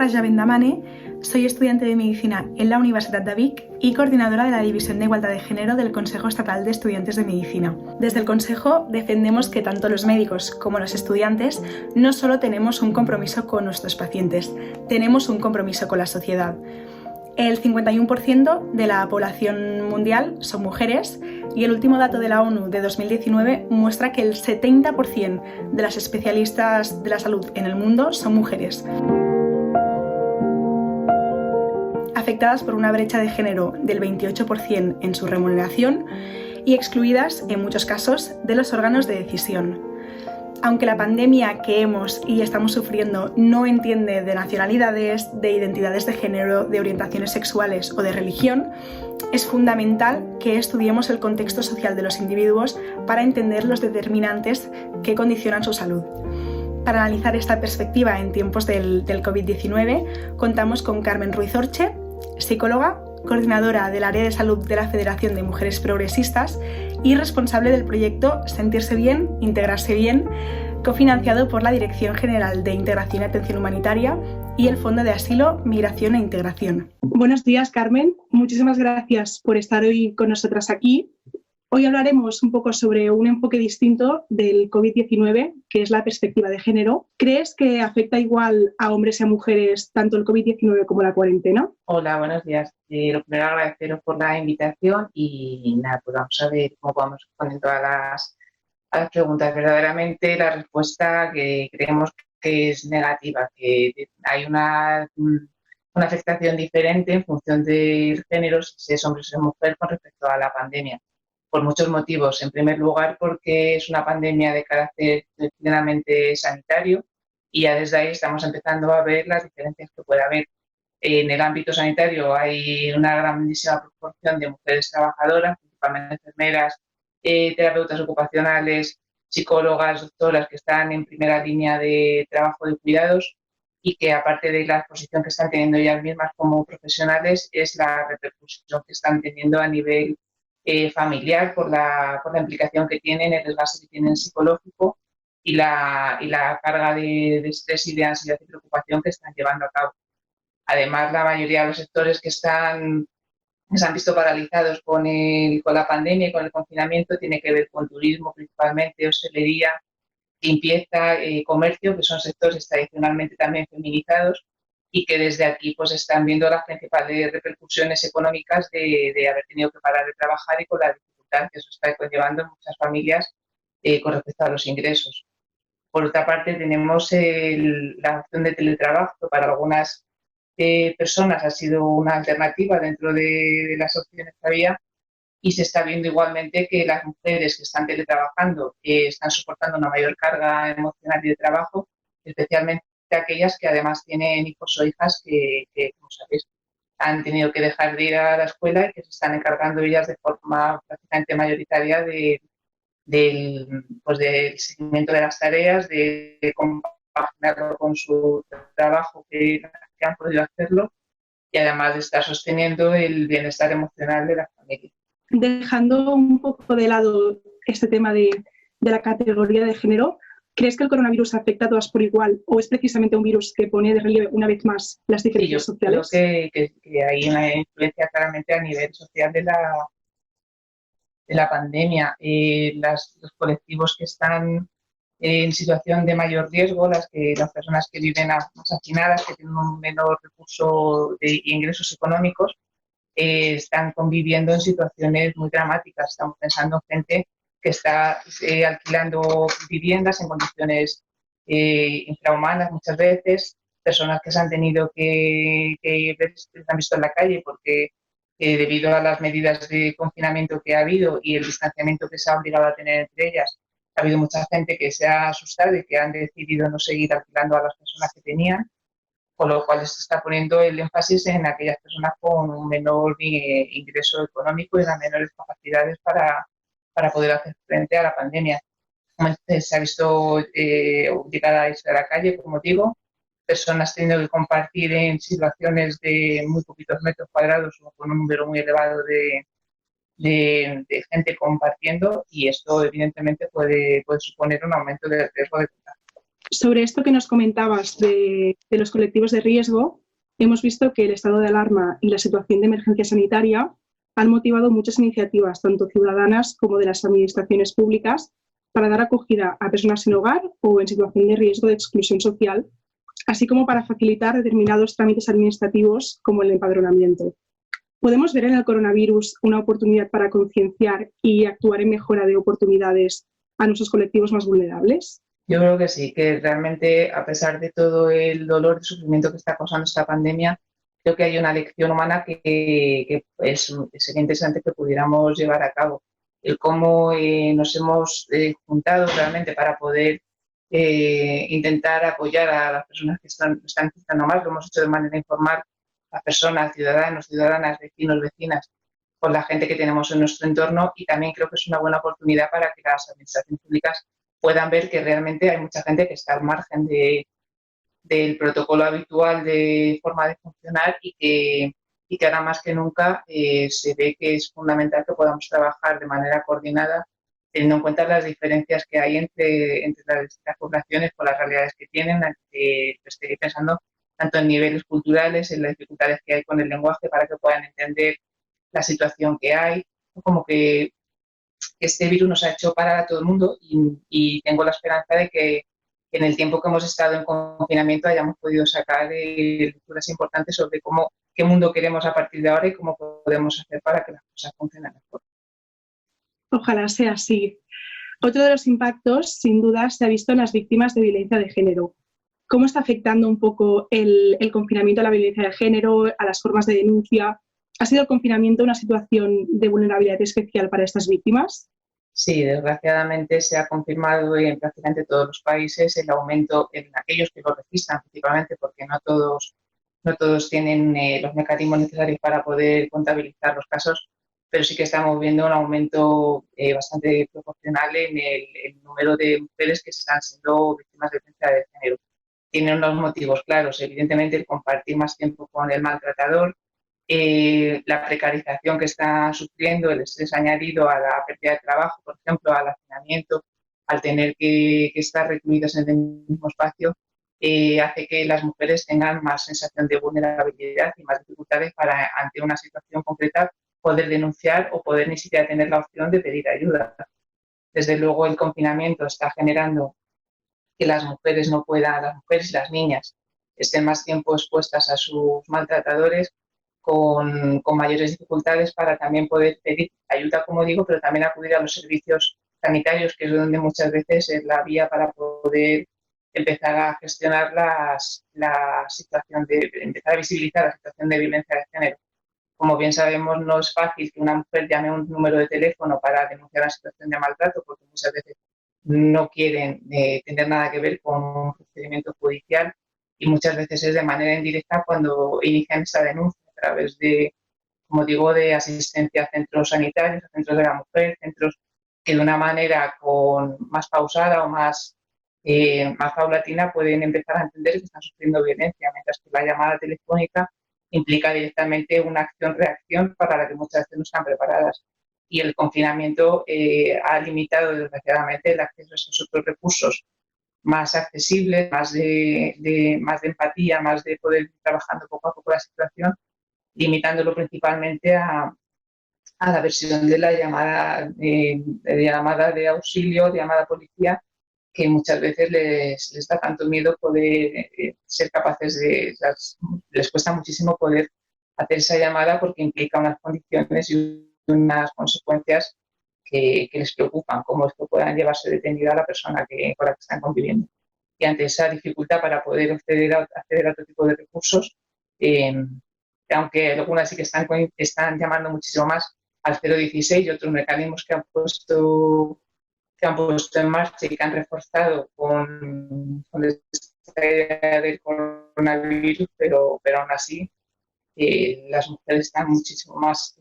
Raja Vendamane, soy estudiante de Medicina en la Universitat de Vic y coordinadora de la División de Igualdad de Género del Consejo Estatal de Estudiantes de Medicina. Desde el Consejo defendemos que tanto los médicos como los estudiantes no solo tenemos un compromiso con nuestros pacientes, tenemos un compromiso con la sociedad. El 51% de la población mundial son mujeres y el último dato de la ONU de 2019 muestra que el 70% de las especialistas de la salud en el mundo son mujeres. Afectadas por una brecha de género del 28% en su remuneración y excluidas, en muchos casos, de los órganos de decisión. Aunque la pandemia que hemos y estamos sufriendo no entiende de nacionalidades, de identidades de género, de orientaciones sexuales o de religión, es fundamental que estudiemos el contexto social de los individuos para entender los determinantes que condicionan su salud. Para analizar esta perspectiva en tiempos del COVID-19, contamos con Carmen Ruiz Orche, psicóloga, coordinadora del área de salud de la Federación de Mujeres Progresistas y responsable del proyecto Sentirse Bien, Integrarse Bien, cofinanciado por la Dirección General de Integración y Atención Humanitaria y el Fondo de Asilo, Migración e Integración. Buenos días, Carmen. Muchísimas gracias por estar hoy con nosotras aquí. Hoy hablaremos un poco sobre un enfoque distinto del COVID-19, que es la perspectiva de género. ¿Crees que afecta igual a hombres y a mujeres tanto el COVID-19 como la cuarentena? Hola, buenos días. Lo primero, agradeceros por la invitación y nada, pues vamos a ver cómo vamos respondiendo a las preguntas. Verdaderamente la respuesta que creemos que es negativa, que hay una afectación diferente en función del género, si es hombre o si es mujer, con respecto a la pandemia. Por muchos motivos. En primer lugar, porque es una pandemia de carácter plenamente sanitario y ya desde ahí estamos empezando a ver las diferencias que puede haber. En el ámbito sanitario hay una grandísima proporción de mujeres trabajadoras, principalmente enfermeras, terapeutas ocupacionales, psicólogas, doctoras que están en primera línea de trabajo de cuidados y que aparte de la exposición que están teniendo ellas mismas como profesionales es la repercusión que están teniendo a nivel familiar por la implicación que tienen, el desgaste que tienen psicológico y la carga de estrés y de ansiedad y preocupación que están llevando a cabo. Además, la mayoría de los sectores que se han visto paralizados con la pandemia y con el confinamiento tiene que ver con turismo, principalmente hostelería, limpieza, comercio, que son sectores tradicionalmente también feminizados y que desde aquí pues están viendo las principales repercusiones económicas de haber tenido que parar de trabajar y con la dificultad que eso está conllevando en muchas familias con respecto a los ingresos. Por otra parte, tenemos la opción de teletrabajo, que para algunas personas ha sido una alternativa dentro de las opciones que había y se está viendo igualmente que las mujeres que están teletrabajando están soportando una mayor carga emocional y de trabajo, especialmente aquellas que además tienen hijos o hijas que como sabéis, han tenido que dejar de ir a la escuela y que se están encargando ellas de forma prácticamente mayoritaria del seguimiento de las tareas, de compaginarlo con su trabajo que han podido hacerlo y además de estar sosteniendo el bienestar emocional de la familia. Dejando un poco de lado este tema de la categoría de género, ¿crees que el coronavirus afecta a todas por igual o es precisamente un virus que pone de relieve una vez más las diferencias sociales? Creo que hay una influencia claramente a nivel social de la pandemia. Los colectivos que están en situación de mayor riesgo, las personas que viven más hacinadas, que tienen un menor recurso de ingresos económicos, están conviviendo en situaciones muy dramáticas. Estamos pensando en gente que está alquilando viviendas en condiciones infrahumanas muchas veces, personas que se han tenido que se han visto en la calle porque debido a las medidas de confinamiento que ha habido y el distanciamiento que se ha obligado a tener entre ellas, ha habido mucha gente que se ha asustado y que han decidido no seguir alquilando a las personas que tenían, con lo cual se está poniendo el énfasis en aquellas personas con un menor ingreso económico y unas menores capacidades para poder hacer frente a la pandemia. Se ha visto obligada a irse a la calle, como digo, personas teniendo que compartir en situaciones de muy poquitos metros cuadrados o con un número muy elevado de gente compartiendo y esto evidentemente puede suponer un aumento del riesgo de contagio. Sobre esto que nos comentabas de los colectivos de riesgo, hemos visto que el estado de alarma y la situación de emergencia sanitaria han motivado muchas iniciativas, tanto ciudadanas como de las administraciones públicas, para dar acogida a personas sin hogar o en situación de riesgo de exclusión social, así como para facilitar determinados trámites administrativos como el empadronamiento. ¿Podemos ver en el coronavirus una oportunidad para concienciar y actuar en mejora de oportunidades a nuestros colectivos más vulnerables? Yo creo que sí, que realmente, a pesar de todo el dolor y sufrimiento que está causando esta pandemia, creo que hay una lección humana que sería interesante que pudiéramos llevar a cabo. El cómo nos hemos juntado realmente para poder intentar apoyar a las personas que están necesitando más. Lo hemos hecho de manera informal, las personas, ciudadanos, ciudadanas, vecinos, vecinas, con la gente que tenemos en nuestro entorno, y también creo que es una buena oportunidad para que las administraciones públicas puedan ver que realmente hay mucha gente que está al margen del protocolo habitual de forma de funcionar y que ahora más que nunca se ve que es fundamental que podamos trabajar de manera coordinada, teniendo en cuenta las diferencias que hay entre las distintas poblaciones por las realidades que tienen. Estoy pensando tanto en niveles culturales, en las dificultades que hay con el lenguaje para que puedan entender la situación que hay, como que este virus nos ha hecho parar a todo el mundo y tengo la esperanza de que en el tiempo que hemos estado en confinamiento hayamos podido sacar lecturas importantes sobre qué mundo queremos a partir de ahora y cómo podemos hacer para que las cosas funcionen mejor. Ojalá sea así. Otro de los impactos, sin duda, se ha visto en las víctimas de violencia de género. ¿Cómo está afectando un poco el confinamiento a la violencia de género, a las formas de denuncia? ¿Ha sido el confinamiento una situación de vulnerabilidad especial para estas víctimas? Sí, desgraciadamente se ha confirmado en prácticamente todos los países el aumento en aquellos que lo registran, principalmente porque no todos tienen los mecanismos necesarios para poder contabilizar los casos, pero sí que estamos viendo un aumento bastante proporcional en el número de mujeres que están siendo víctimas de violencia de género. Tienen unos motivos claros, evidentemente el compartir más tiempo con el maltratador, la precarización que están sufriendo, el estrés añadido a la pérdida de trabajo, por ejemplo, al hacinamiento, al tener que estar recluidas en el mismo espacio, hace que las mujeres tengan más sensación de vulnerabilidad y más dificultades para, ante una situación concreta, poder denunciar o poder ni siquiera tener la opción de pedir ayuda. Desde luego, el confinamiento está generando que las mujeres y las niñas estén más tiempo expuestas a sus maltratadores, con mayores dificultades para también poder pedir ayuda, como digo, pero también acudir a los servicios sanitarios, que es donde muchas veces es la vía para poder empezar a gestionar empezar a visibilizar la situación de violencia de género. Como bien sabemos, no es fácil que una mujer llame a un número de teléfono para denunciar una situación de maltrato, porque muchas veces no quieren tener nada que ver con un procedimiento judicial, y muchas veces es de manera indirecta cuando inician esa denuncia a través de, como digo, de asistencia a centros sanitarios, a centros de la mujer, centros que de una manera más pausada o más paulatina pueden empezar a entender que están sufriendo violencia, mientras que la llamada telefónica implica directamente una acción-reacción para la que muchas veces no están preparadas. Y el confinamiento ha limitado, desgraciadamente, el acceso a esos otros recursos más accesibles, más de empatía, más de poder ir trabajando poco a poco la situación, limitándolo principalmente a la versión de la llamada de auxilio, de llamada policía, que muchas veces les da tanto miedo poder ser capaces les cuesta muchísimo poder hacer esa llamada porque implica unas condiciones y unas consecuencias que les preocupan, como esto puedan llevarse detenida a la persona con la que están conviviendo. Y ante esa dificultad para poder acceder a otro tipo de recursos, aunque algunas sí que están llamando muchísimo más al 016 y otros mecanismos que han puesto en marcha y que han reforzado con esta idea del coronavirus, pero aún así las mujeres están muchísimo más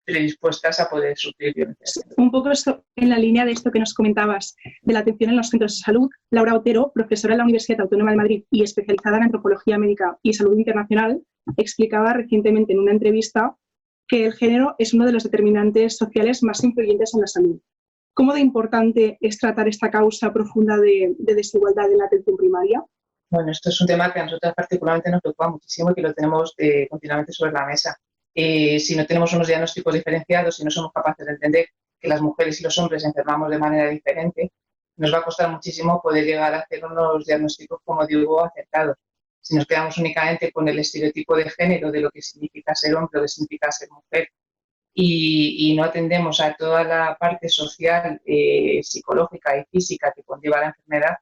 predispuestas a poder sufrir violencia. Un poco esto, en la línea de esto que nos comentabas, de la atención en los centros de salud, Laura Otero, profesora en la Universidad Autónoma de Madrid y especializada en antropología médica y salud internacional, explicaba recientemente en una entrevista que el género es uno de los determinantes sociales más influyentes en la salud. ¿Cómo de importante es tratar esta causa profunda de desigualdad en la atención primaria? Bueno, esto es un tema que a nosotros particularmente nos preocupa muchísimo y que lo tenemos continuamente sobre la mesa. Si no tenemos unos diagnósticos diferenciados, si no somos capaces de entender que las mujeres y los hombres enfermamos de manera diferente, nos va a costar muchísimo poder llegar a hacer unos diagnósticos, como digo, acertados. Si nos quedamos únicamente con el estereotipo de género de lo que significa ser hombre o lo que significa ser mujer y no atendemos a toda la parte social, psicológica y física que conlleva la enfermedad,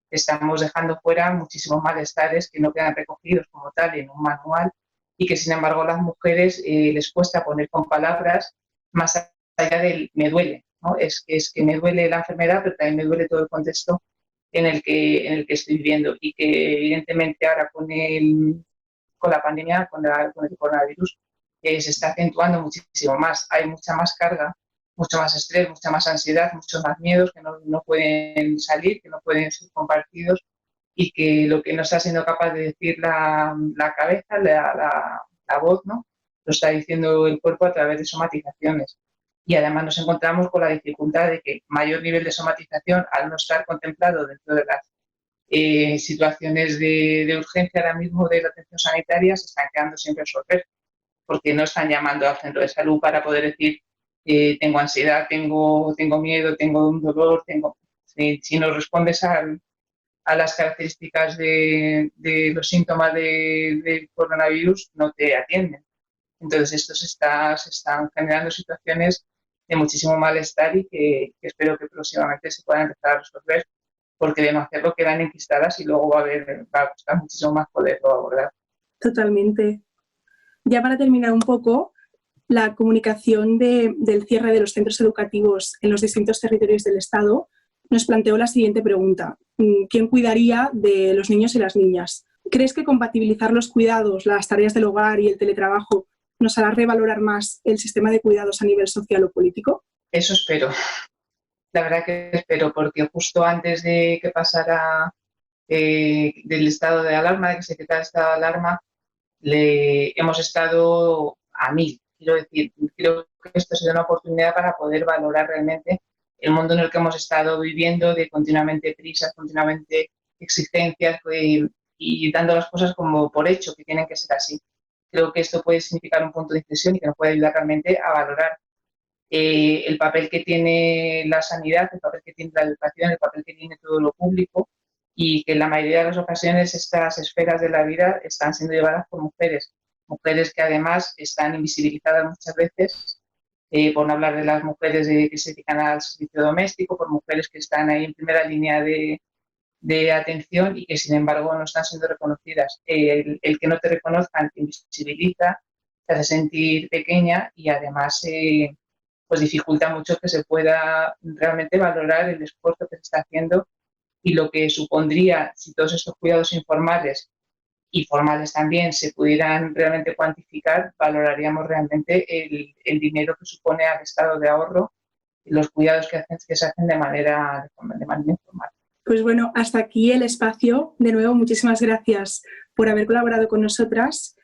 estamos dejando fuera muchísimos malestares que no quedan recogidos como tal en un manual y que sin embargo a las mujeres les cuesta poner con palabras más allá del me duele, ¿no? Es que me duele la enfermedad, pero también me duele todo el contexto en el que estoy viviendo y que evidentemente ahora con la pandemia, con el coronavirus, se está acentuando muchísimo más. Hay mucha más carga, mucho más estrés, mucha más ansiedad, muchos más miedos que no pueden salir, que no pueden ser compartidos y que lo que no está siendo capaz de decir la cabeza, la voz, ¿no? Lo está diciendo el cuerpo a través de somatizaciones. Y además nos encontramos con la dificultad de que mayor nivel de somatización, al no estar contemplado dentro de las situaciones de urgencia ahora mismo de la atención sanitaria, se están quedando sin resolver, porque no están llamando al centro de salud para poder decir tengo ansiedad, tengo miedo, tengo un dolor, si no respondes a las características de los síntomas del coronavirus, no te atienden. Entonces, se están generando situaciones de muchísimo malestar y que espero que próximamente se puedan empezar a resolver, porque de no hacerlo quedan enquistadas y luego va a costar muchísimo más poderlo abordar. Totalmente. Ya para terminar un poco, la comunicación del cierre de los centros educativos en los distintos territorios del Estado nos planteó la siguiente pregunta. ¿Quién cuidaría de los niños y las niñas? ¿Crees que compatibilizar los cuidados, las tareas del hogar y el teletrabajo nos hará revalorar más el sistema de cuidados a nivel social o político? Eso espero. La verdad que espero, porque justo antes de que pasara del estado de alarma, de que se decretara el estado de alarma, hemos estado a 1000. Quiero decir, creo que esto sería una oportunidad para poder valorar realmente el mundo en el que hemos estado viviendo, de continuamente prisas, continuamente exigencias y dando las cosas como por hecho, que tienen que ser así. Creo que esto puede significar un punto de inflexión y que nos puede ayudar realmente a valorar el papel que tiene la sanidad, el papel que tiene la educación, el papel que tiene todo lo público, y que en la mayoría de las ocasiones estas esferas de la vida están siendo llevadas por mujeres que además están invisibilizadas muchas veces, por no hablar de las mujeres que se dedican al servicio doméstico, por mujeres que están ahí en primera línea de atención y que sin embargo no están siendo reconocidas. El que no te reconozcan te invisibiliza, te hace sentir pequeña y además pues dificulta mucho que se pueda realmente valorar el esfuerzo que se está haciendo y lo que supondría si todos estos cuidados informales y formales también se pudieran realmente cuantificar, valoraríamos realmente el dinero que supone al estado de ahorro y los cuidados que se hacen de manera informal. Pues bueno, hasta aquí el espacio. De nuevo, muchísimas gracias por haber colaborado con nosotras.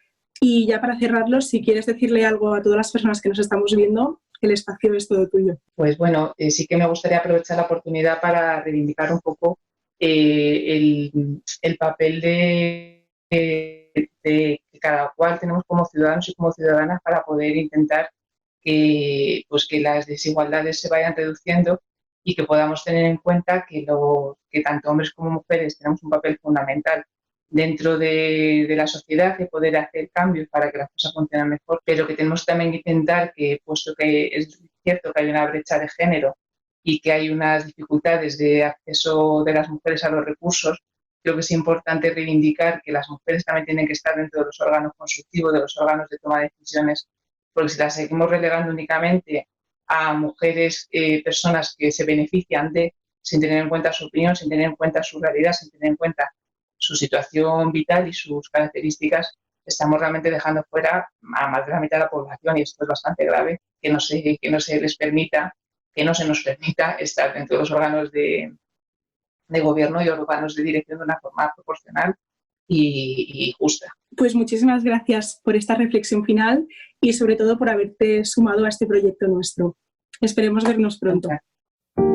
Y ya para cerrarlo, si quieres decirle algo a todas las personas que nos estamos viendo, el espacio es todo tuyo. Pues bueno, sí que me gustaría aprovechar la oportunidad para reivindicar un poco el papel de que cada cual tenemos como ciudadanos y como ciudadanas para poder intentar que las desigualdades se vayan reduciendo y que podamos tener en cuenta que tanto hombres como mujeres tenemos un papel fundamental dentro de la sociedad y poder hacer cambios para que las cosas funcionen mejor, pero que tenemos también que intentar que, puesto que es cierto que hay una brecha de género y que hay unas dificultades de acceso de las mujeres a los recursos, creo que es importante reivindicar que las mujeres también tienen que estar dentro de los órganos consultivos, de los órganos de toma de decisiones, porque si las seguimos relegando únicamente a mujeres, personas que se benefician sin tener en cuenta su opinión, sin tener en cuenta su realidad, sin tener en cuenta su situación vital y sus características, estamos realmente dejando fuera a más de la mitad de la población y esto es bastante grave, que no se nos permita estar dentro de los órganos de gobierno y órganos de dirección de una forma proporcional y justa. Pues muchísimas gracias por esta reflexión final y sobre todo por haberte sumado a este proyecto nuestro. Esperemos vernos pronto. Gracias.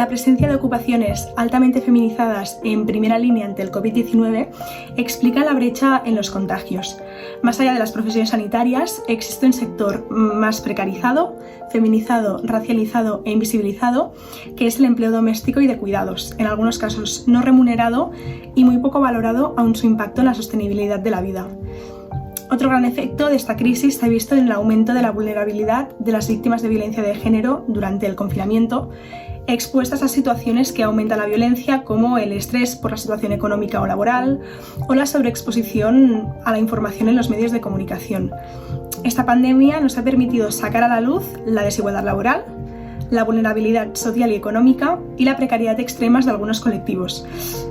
La presencia de ocupaciones altamente feminizadas en primera línea ante el COVID-19 explica la brecha en los contagios. Más allá de las profesiones sanitarias, existe un sector más precarizado, feminizado, racializado e invisibilizado, que es el empleo doméstico y de cuidados, en algunos casos no remunerado y muy poco valorado aun su impacto en la sostenibilidad de la vida. Otro gran efecto de esta crisis se ha visto en el aumento de la vulnerabilidad de las víctimas de violencia de género durante el confinamiento, expuestas a situaciones que aumentan la violencia, como el estrés por la situación económica o laboral o la sobreexposición a la información en los medios de comunicación. Esta pandemia nos ha permitido sacar a la luz la desigualdad laboral, la vulnerabilidad social y económica y la precariedad extremas de algunos colectivos,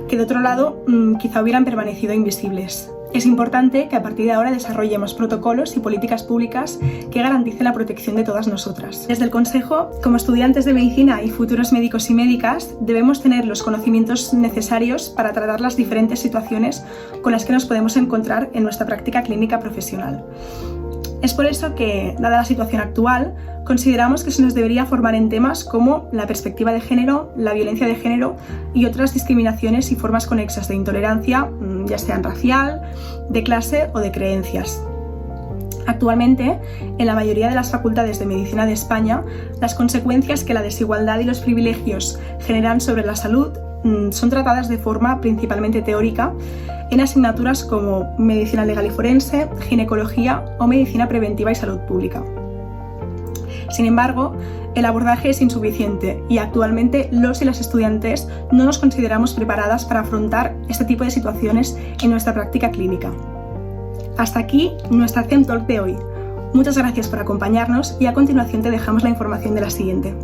que de otro lado quizá hubieran permanecido invisibles. Es importante que a partir de ahora desarrollemos protocolos y políticas públicas que garanticen la protección de todas nosotras. Desde el Consejo, como estudiantes de medicina y futuros médicos y médicas, debemos tener los conocimientos necesarios para tratar las diferentes situaciones con las que nos podemos encontrar en nuestra práctica clínica profesional. Es por eso que, dada la situación actual, consideramos que se nos debería formar en temas como la perspectiva de género, la violencia de género y otras discriminaciones y formas conexas de intolerancia, ya sean racial, de clase o de creencias. Actualmente, en la mayoría de las facultades de medicina de España, las consecuencias que la desigualdad y los privilegios generan sobre la salud son tratadas de forma principalmente teórica en asignaturas como medicina legal y forense, ginecología o medicina preventiva y salud pública. Sin embargo, el abordaje es insuficiente y actualmente los y las estudiantes no nos consideramos preparadas para afrontar este tipo de situaciones en nuestra práctica clínica. Hasta aquí nuestra CEM Talk de hoy. Muchas gracias por acompañarnos y a continuación te dejamos la información de la siguiente.